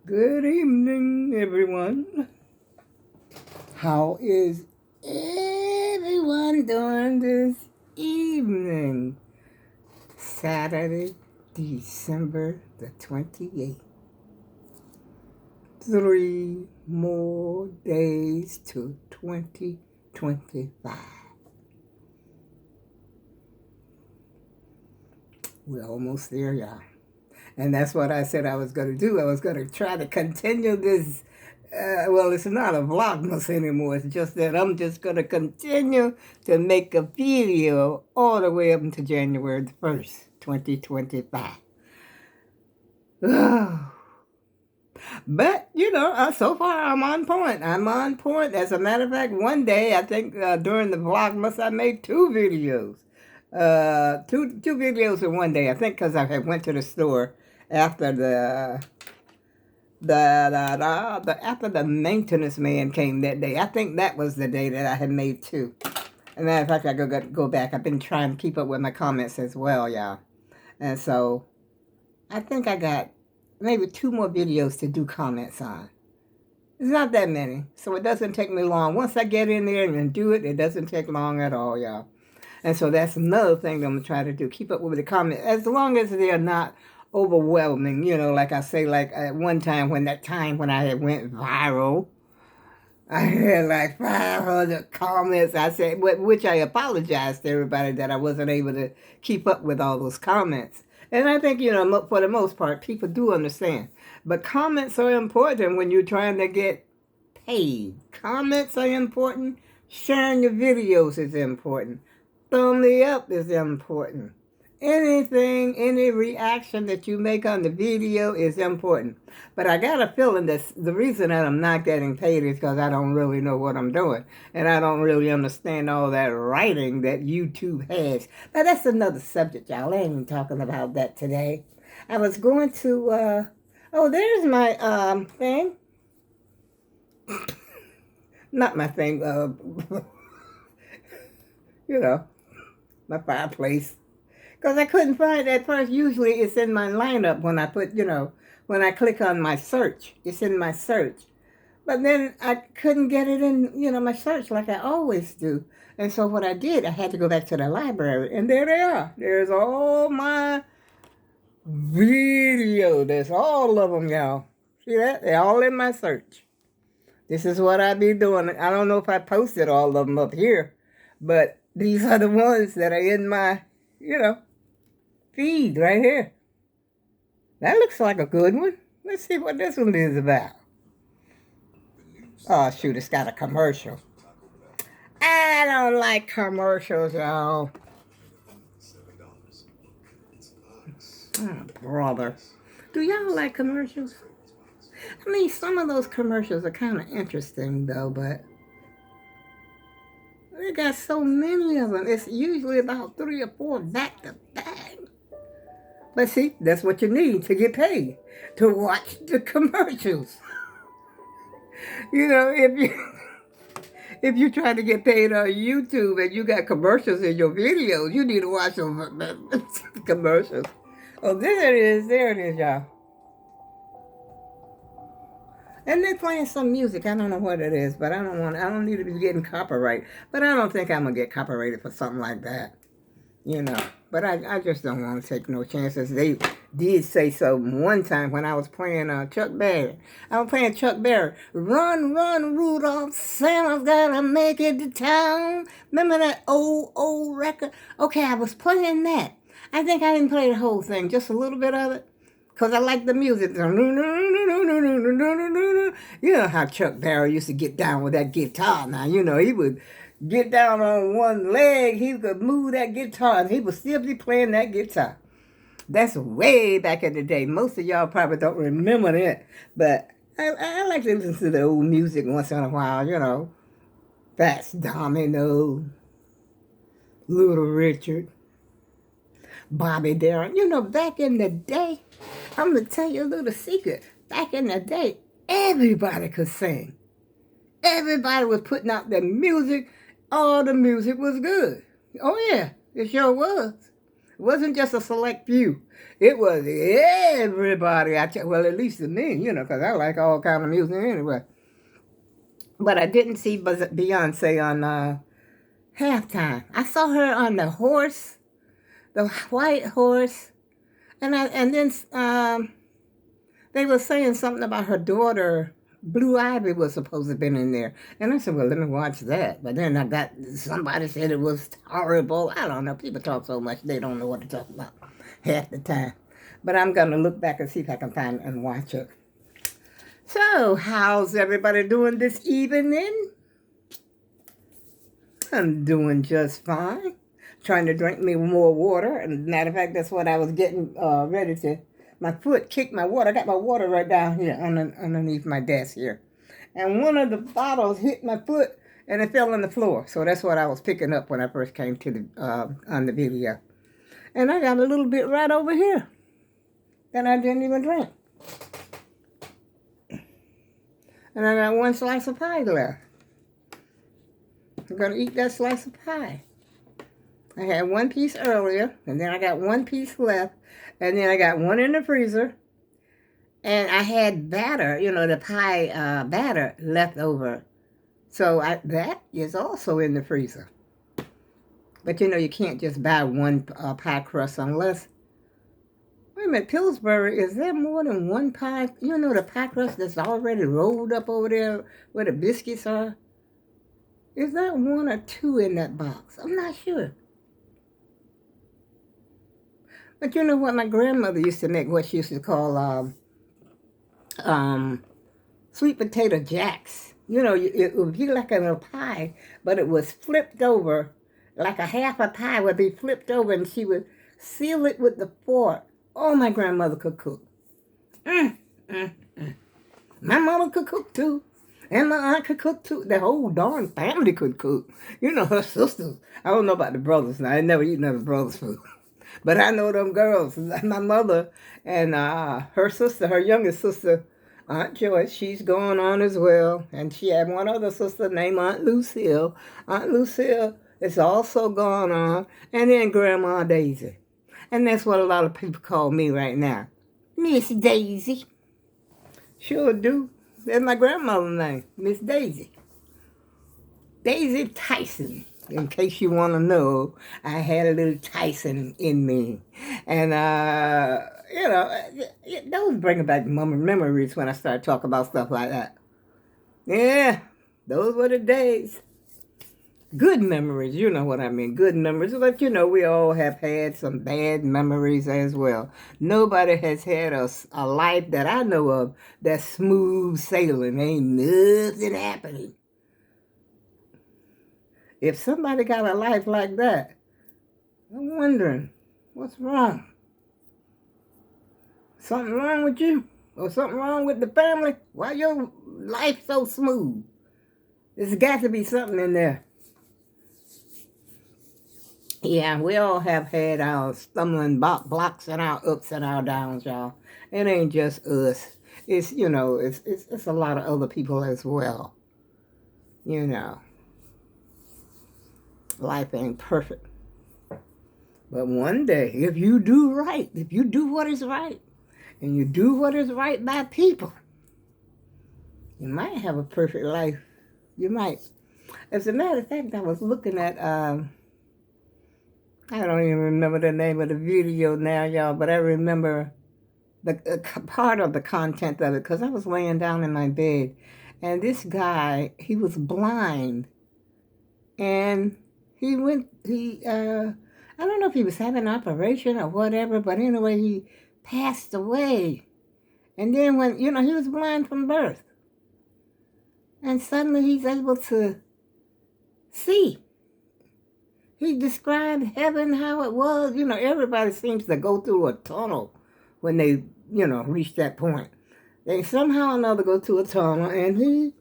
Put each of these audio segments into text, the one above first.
Good evening, everyone. How is everyone doing this evening? Saturday, December the 28th. 3 more days to 2025. We're almost there, y'all. And that's what I said I was going to do. I was going to try to continue this. Well, it's not a vlogmas anymore. It's just that I'm just going to continue to make a video all the way up until January the 1st, 2025. But, so far I'm on point. I'm on point. As a matter of fact, one day, I think during the vlogmas, I made two videos. Two videos in one day. I think because I had went to the store after after the maintenance man came that day. I think that was the day that I had made two. And matter of fact, I go back. I've been trying to keep up with my comments as well, y'all. And so I think I got maybe two more videos to do comments on. It's not that many, so it doesn't take me long. Once I get in there and do it, it doesn't take long at all, y'all. And so that's another thing that I'm going to try to do. Keep up with the comments. As long as they're not overwhelming, like I say, like at one time when I had went viral, I had like 500 comments. I said, which I apologized to everybody that I wasn't able to keep up with all those comments. And I think, for the most part, people do understand. But comments are important when you're trying to get paid. Comments are important. Sharing your videos is important. Thumb up is important. Anything, any reaction that you make on the video is important. But I got a feeling that the reason that I'm not getting paid is because I don't really know what I'm doing. And I don't really understand all that writing that YouTube has. But that's another subject, y'all. I ain't even talking about that today. I was going to, there's my thing. Not my thing, my fireplace. Because I couldn't find it at first. Usually it's in my lineup when I put, when I click on my search. It's in my search. But then I couldn't get it in, my search like I always do. And so what I did, I had to go back to the library. And there they are. There's all my video. There's all of them, y'all. See that? They're all in my search. This is what I be doing. I don't know if I posted all of them up here. But these are the ones that are in my, feed right here. That looks like a good one. Let's see what this one is about. Oh, shoot, it's got a commercial. I don't like commercials, y'all. Oh, brother. Do y'all like commercials? I mean, some of those commercials are kind of interesting, though, but they got so many of them. It's usually about 3 or 4 back to back. But see, that's what you need to get paid, to watch the commercials. If you try to get paid on YouTube and you got commercials in your videos, you need to watch those commercials. Oh, there it is, y'all. And they're playing some music. I don't know what it is, but I don't need to be getting copyright. But I don't think I'm gonna get copyrighted for something like that. But I just don't want to take no chances. They did say so one time when I was playing Chuck Berry. I was playing Chuck Berry. Run, run, Rudolph, Santa's gotta make it to town. Remember that old record? Okay, I was playing that. I think I didn't play the whole thing, just a little bit of it. Because I like the music. You know how Chuck Berry used to get down with that guitar now. He would get down on one leg, he could move that guitar, and he would still be playing that guitar. That's way back in the day. Most of y'all probably don't remember that, but I like to listen to the old music once in a while, Fats Domino, Little Richard, Bobby Darin. Back in the day, I'm going to tell you a little secret. Back in the day, everybody could sing. Everybody was putting out their music. All the music was good. Oh, yeah, it sure was. It wasn't just a select few. It was everybody. Well, at least to me, because I like all kind of music anyway. But I didn't see Beyonce on halftime. I saw her on the horse, the white horse, and then they were saying something about her daughter. Blue Ivy was supposed to have been in there. And I said, well, let me watch that. But then somebody said it was horrible. I don't know. People talk so much, they don't know what to talk about half the time. But I'm going to look back and see if I can find and watch it. So, how's everybody doing this evening? I'm doing just fine. Trying to drink me more water. And matter of fact, that's what I was getting ready to. My foot kicked my water. I got my water right down here underneath my desk here. And one of the bottles hit my foot and it fell on the floor. So that's what I was picking up when I first came to the on the video. And I got a little bit right over here that I didn't even drink. And I got one slice of pie left. I'm going to eat that slice of pie. I had one piece earlier, and then I got one piece left, and then I got one in the freezer, and I had batter, the pie batter left over. So that is also in the freezer. But you can't just buy one pie crust unless, wait a minute, Pillsbury, is there more than one pie? The pie crust that's already rolled up over there where the biscuits are? Is that one or two in that box? I'm not sure. But you know what? My grandmother used to make what she used to call sweet potato jacks. It would be like a little pie, but it was flipped over, like a half a pie would be flipped over, and she would seal it with the fork. Oh, my grandmother could cook. My mama could cook too. And my aunt could cook too. The whole darn family could cook. Her sisters. I don't know about the brothers now. I never eaten other brothers' food. But I know them girls. My mother and her sister, her youngest sister, Aunt Joyce, she's going on as well. And she had one other sister named Aunt Lucille. Aunt Lucille is also gone on. And then Grandma Daisy. And that's what a lot of people call me right now. Miss Daisy. Sure do. That's my grandmother's name, Miss Daisy. Daisy Tyson. In case you want to know, I had a little Tyson in me. And, those bring back memories when I start talking about stuff like that. Yeah, those were the days. Good memories, you know what I mean, good memories. But, we all have had some bad memories as well. Nobody has had a life that I know of that's smooth sailing. Ain't nothing happening. If somebody got a life like that, I'm wondering, what's wrong? Something wrong with you? Or something wrong with the family? Why your life so smooth? There's got to be something in there. Yeah, we all have had our stumbling blocks and our ups and our downs, y'all. It ain't just us. It's, it's a lot of other people as well. Life ain't perfect. But one day, if you do right, if you do what is right, and you do what is right by people, you might have a perfect life. You might. As a matter of fact, I was looking at, I don't even remember the name of the video now, y'all, but I remember the part of the content of it because I was laying down in my bed, and this guy, he was blind, and I don't know if he was having an operation or whatever, but anyway, he passed away. And then when, he was blind from birth, and suddenly he's able to see. He described heaven, how it was. Everybody seems to go through a tunnel when they, reach that point. They somehow or another go through a tunnel, and he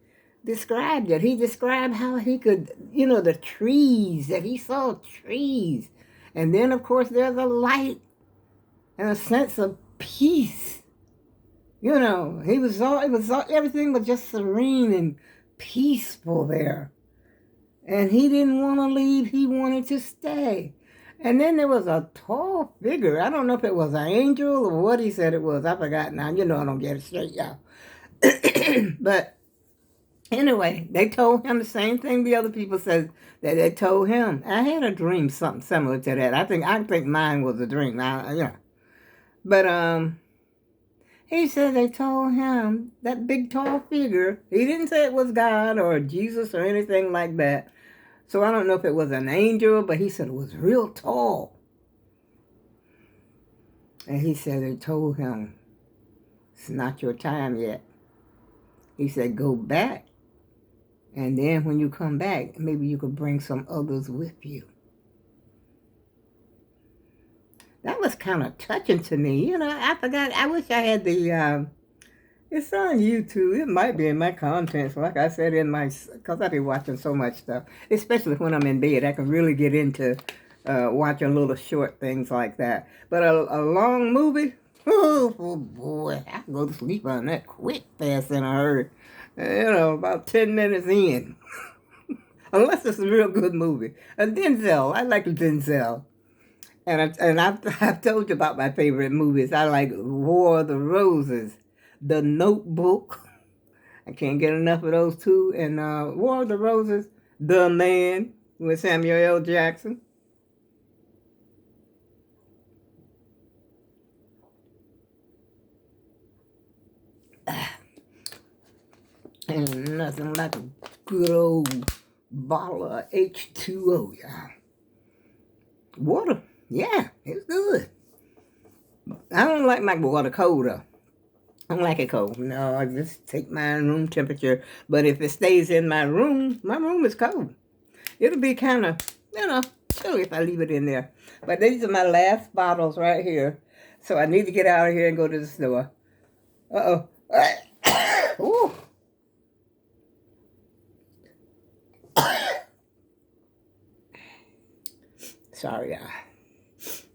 described it. He described how he could, the trees, that he saw trees. And then, of course, there's a light and a sense of peace. Everything was just serene and peaceful there. And he didn't want to leave. He wanted to stay. And then there was a tall figure. I don't know if it was an angel or what he said it was. I forgot now. You know I don't get it straight, y'all. But anyway, they told him the same thing the other people said that they told him. I had a dream, something similar to that. I think mine was a dream. But he said they told him that big tall figure. He didn't say it was God or Jesus or anything like that. So I don't know if it was an angel, but he said it was real tall. And he said they told him, it's not your time yet. He said, go back. And then when you come back, maybe you could bring some others with you. That was kind of touching to me. You know, I forgot. I wish I had the, it's on YouTube. It might be in my contents. Like I said, because I be watching so much stuff. Especially when I'm in bed. I can really get into watching little short things like that. But a long movie, oh boy, I can go to sleep on that quick, fast, in a hurry. About 10 minutes in. Unless it's a real good movie. Denzel, I like Denzel. And I've told you about my favorite movies. I like War of the Roses, The Notebook. I can't get enough of those two. And War of the Roses, The Man with Samuel L. Jackson. And nothing like a good old bottle of H2O, y'all. Water, yeah, it's good. I don't like my water cold, though. I don't like it cold. No, I just take my room temperature. But if it stays in my room is cold. It'll be kind of, chilly if I leave it in there. But these are my last bottles right here. So I need to get out of here and go to the store. Uh-oh. Ooh. Sorry, y'all.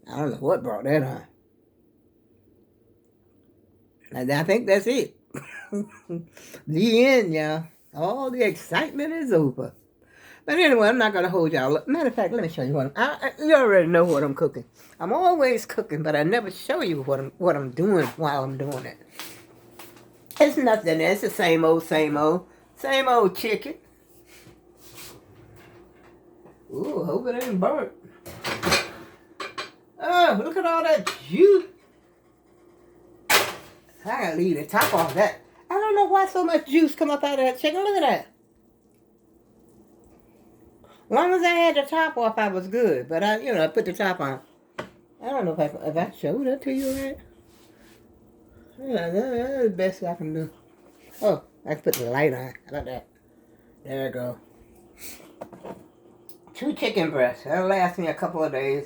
I don't know what brought that on. And I think that's it. The end, y'all. All the excitement is over. But anyway, I'm not going to hold y'all. Matter of fact, let me show you what you already know what I'm cooking. I'm always cooking, but I never show you what I'm doing while I'm doing it. It's nothing. It's the same old, same old. Same old chicken. Ooh, hope it ain't burnt. Oh, look at all that juice. I gotta leave the top off that. I don't know why so much juice come up out of that chicken. Look at that. As long as I had the top off, I was good. But I put the top on. I don't know if I showed that to you right. Yeah, that's the best I can do. Oh, I can put the light on. How about that? There we go. 2 chicken breasts. That'll last me a couple of days.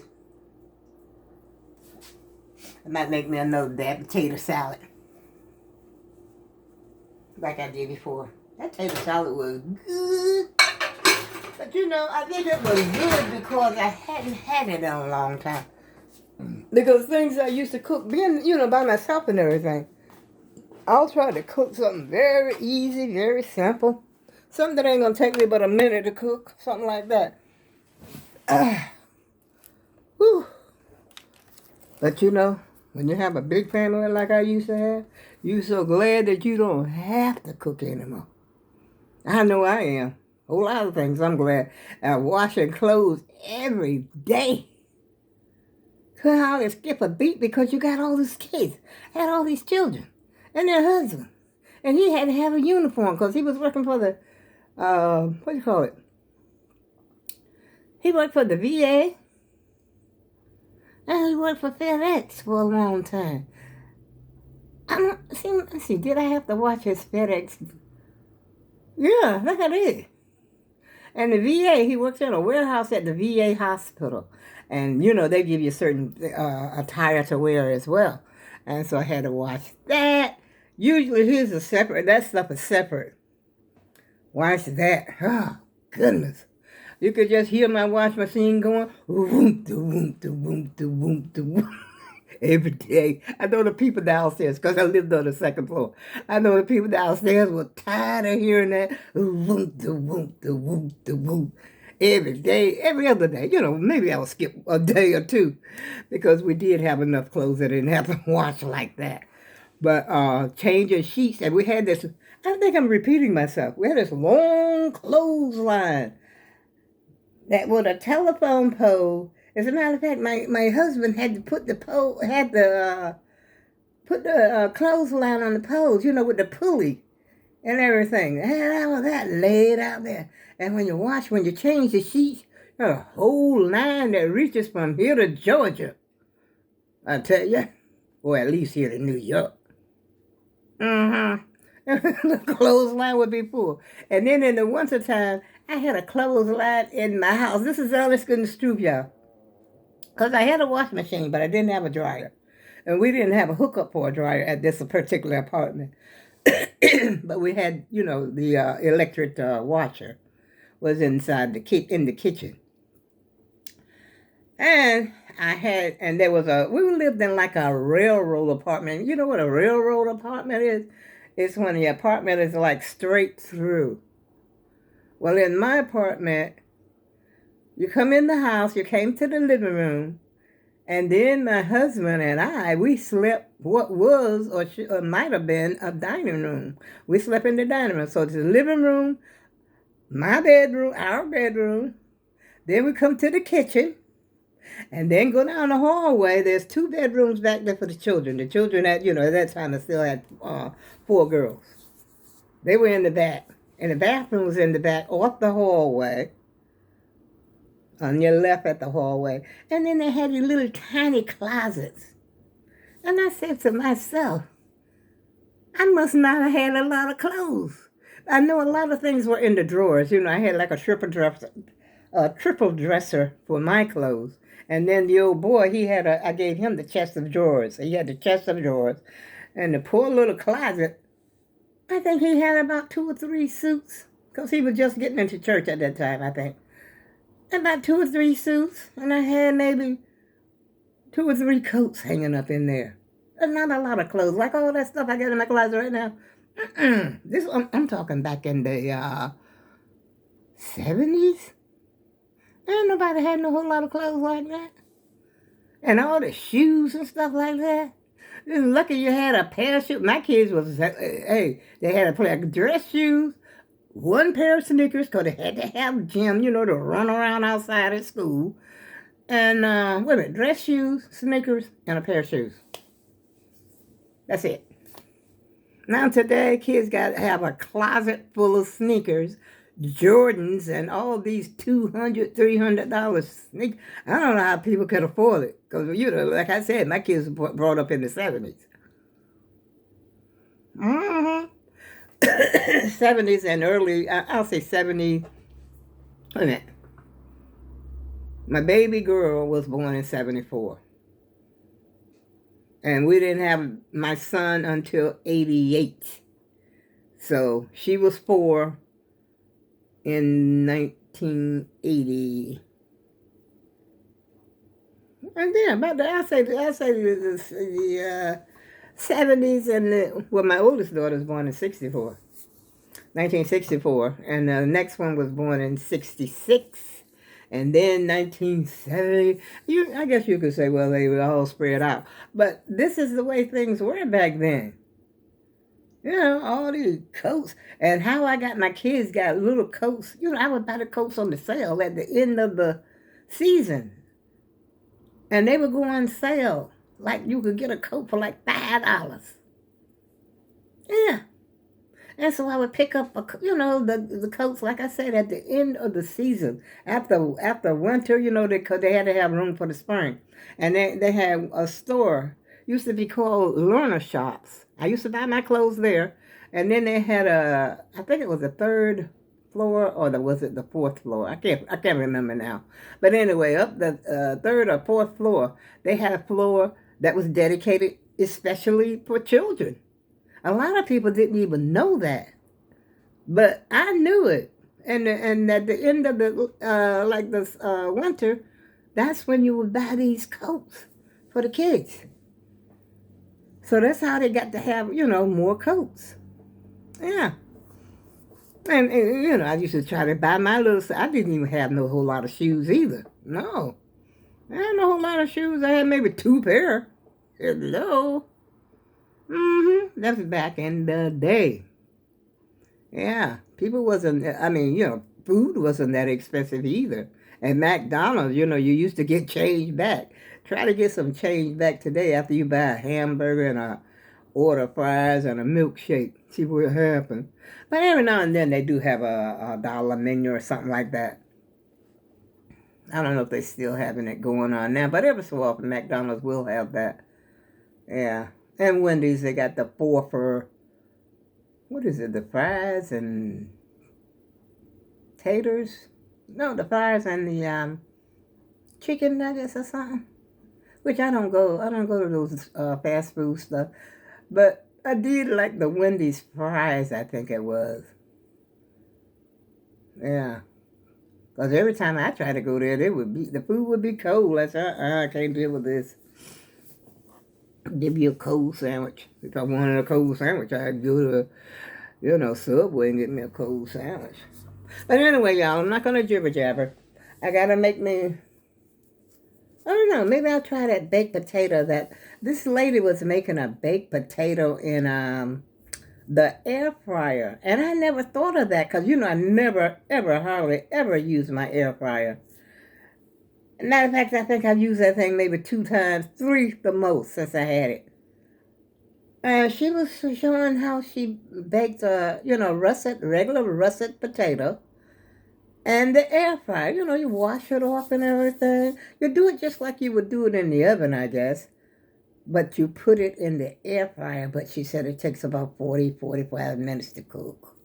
It might make me another bad potato salad. Like I did before. That potato salad was good. But I think it was good because I hadn't had it in a long time. Because things I used to cook, being, by myself and everything, I'll try to cook something very easy, very simple. Something that ain't going to take me but a minute to cook. Something like that. Whew. But when you have a big family like I used to have, you're so glad that you don't have to cook anymore. I know I am. A whole lot of things I'm glad. Washing clothes every day. Couldn't hardly skip a beat because you got all these kids, had all these children, and their husband. And he had to have a uniform because he was working for the, what do you call it? He worked for the VA. And he worked for FedEx for a long time. Let's see, did I have to watch his FedEx? Yeah, I think I did. And the VA, he works in a warehouse at the VA hospital. And, they give you certain attire to wear as well. And so I had to watch that. Usually that stuff is separate. Watch that. Oh, goodness. You could just hear my wash machine going, woom, da, woom, da, woom, da, woom, da, woom. Every day. I know the people downstairs, because I lived on the second floor. I know the people downstairs were tired of hearing that, woom, da, woom, da, woom, da, woom. every day, every other day. Maybe I'll skip a day or two because we did have enough clothes that didn't have to wash like that. But changing sheets, and we had this, I think I'm repeating myself. We had this long clothesline that was a telephone pole. As a matter of fact, my husband had to put the pole, put the clothesline on the poles, with the pulley and everything. They had all of that laid out there. And when you change the sheets, there's a whole line that reaches from here to Georgia. I tell you, or at least here to New York. The clothesline would be full. And then in the wintertime, I had a clothesline in my house. This is honest goodness truth, y'all. Because I had a washing machine, but I didn't have a dryer. And we didn't have a hookup for a dryer at this particular apartment. But we had, the electric washer was inside in the kitchen. And we lived in like a railroad apartment. You know what a railroad apartment is? It's when the apartment is like straight through. Well, in my apartment, you come in the house, you came to the living room, and then my husband and we slept what was or might have been a dining room. We slept in the dining room. So it's the living room, my bedroom, our bedroom. Then we come to the kitchen. And then go down the hallway. There's 2 bedrooms back there for the children. The children at that time I still had 4 girls. They were in the back. And the bathroom was in the back off the hallway. On your left at the hallway. And then they had these little tiny closets. And I said to myself, I must not have had a lot of clothes. I know a lot of things were in the drawers. I had like a triple dresser for my clothes. And then the old boy, I gave him the chest of drawers. He had the chest of drawers. And the poor little closet, I think he had about 2 or 3 suits. Because he was just getting into church at that time, I think. About 2 or 3 suits. And I had maybe 2 or 3 coats hanging up in there. And not a lot of clothes. Like all that stuff I got in my closet right now. I'm talking back in the 70s. Ain't nobody had no whole lot of clothes like that. And all the shoes and stuff like that. Just lucky you had a pair of shoes. My kids they had a pair of dress shoes, 1 pair of sneakers, because they had to have gym, to run around outside at school. And, dress shoes, sneakers, and a pair of shoes. That's it. Now today, kids got to have a closet full of sneakers, Jordans, and all these $200, $300 sneakers. I don't know how people could afford it. Because, like I said, my kids were brought up in the 70s. 70s and early, I'll say 70. Wait a minute. My baby girl was born in 74. And we didn't have my son until 88. So she was 4 in 1980. And then I'll say the 70s, and my oldest daughter was born in 1964. And the next one was born in 66. And then 1970, I guess you could say, well, they were all spread out. But this is the way things were back then. All these coats. And how my kids got little coats. I would buy the coats on the sale at the end of the season. And they would go on sale. Like you could get a coat for like $5. Yeah. And so I would pick up, the coats, like I said, at the end of the season. After winter, because they had to have room for the spring. And they had a store, used to be called Learner Shops. I used to buy my clothes there. And then they had I think it was the 3rd floor, or was it the 4th floor? I can't remember now. But anyway, up the 3rd or 4th floor, they had a floor that was dedicated especially for children. A lot of people didn't even know that, but I knew it. And at the end of the winter, that's when you would buy these coats for the kids. So that's how they got to have more coats. Yeah. And I used to try to buy my little, I didn't even have no whole lot of shoes either. No. I had no whole lot of shoes. I had maybe 2 pair. Hello. That was back in the day. Yeah. People wasn't, I mean, food wasn't that expensive either. At McDonald's, you used to get change back. Try to get some change back today after you buy a hamburger and a order fries and a milkshake. See what happens. But every now and then they do have a dollar menu or something like that. I don't know if they still having it going on now, but every so often McDonald's will have that. Yeah. And Wendy's, they got the 4 for, what is it, the fries and taters? No, the fries and the chicken nuggets or something. Which I don't go to those fast food stuff. But I did like the Wendy's fries, I think it was. Yeah. Because every time I try to go there, the food would be cold. I said, I can't deal with this. Give me a cold sandwich. If I wanted a cold sandwich, I'd go to, Subway and get me a cold sandwich. But anyway, y'all, I'm not going to jibber jabber. I got to make me, I don't know, maybe I'll try that baked potato that, this lady was making a baked potato in the air fryer. And I never thought of that because, I never, ever, hardly ever use my air fryer. Matter of fact, I think I've used that thing maybe 2 times, 3 the most since I had it. And she was showing how she baked a, regular russet potato and the air fryer. You wash it off and everything. You do it just like you would do it in the oven, I guess. But you put it in the air fryer. But she said it takes about 45 minutes to cook.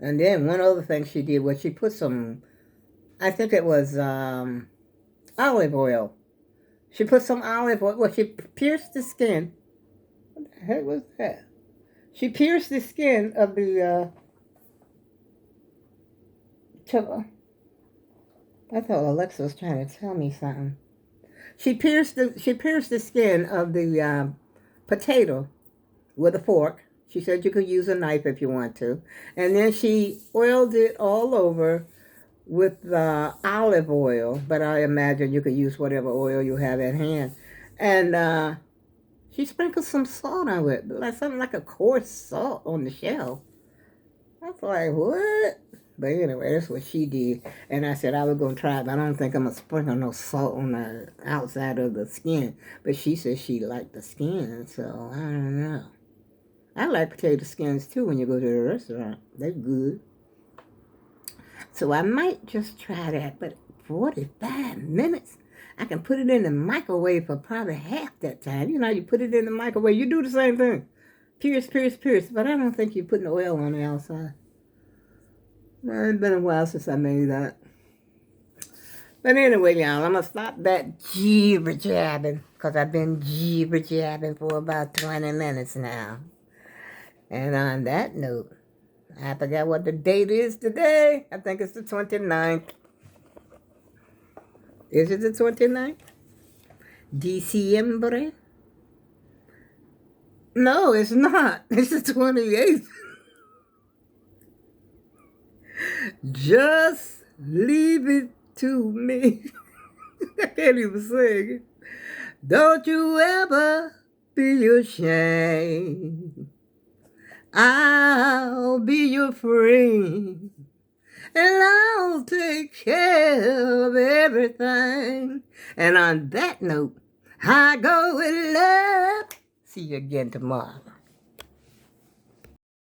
And then one other thing she did was she put some, I think it was olive oil. She put some olive oil. Well, she pierced the skin. What the heck was that? She pierced the skin of the I thought Alexa was trying to tell me something. She pierced the skin of the potato with a fork. She said you could use a knife if you want to. And then she oiled it all over with olive oil, but I imagine you could use whatever oil you have at hand. And she sprinkled some salt on it, something like a coarse salt on the shell. I was like, what? But anyway, that's what she did. And I said I was going to try it, but I don't think I'm going to sprinkle no salt on the outside of the skin. But she said she liked the skin, so I don't know. I like potato skins too when you go to the restaurant. They're good. So I might just try that, but 45 minutes? I can put it in the microwave for probably half that time. You put it in the microwave. You do the same thing. Pierce. But I don't think you're putting oil on the outside. Well, it's been a while since I made that. But anyway, y'all, I'm going to stop that jibber-jabbing because I've been jibber-jabbing for about 20 minutes now. And on that note, I forgot what the date is today. I think it's the 29th. Is it the 29th? Diciembre? No, it's not. It's the 28th. Just leave it to me. I can't even sing. Don't you ever be ashamed. I'll be your friend. And I'll take care of everything. And on that note, I go with love. See you again tomorrow.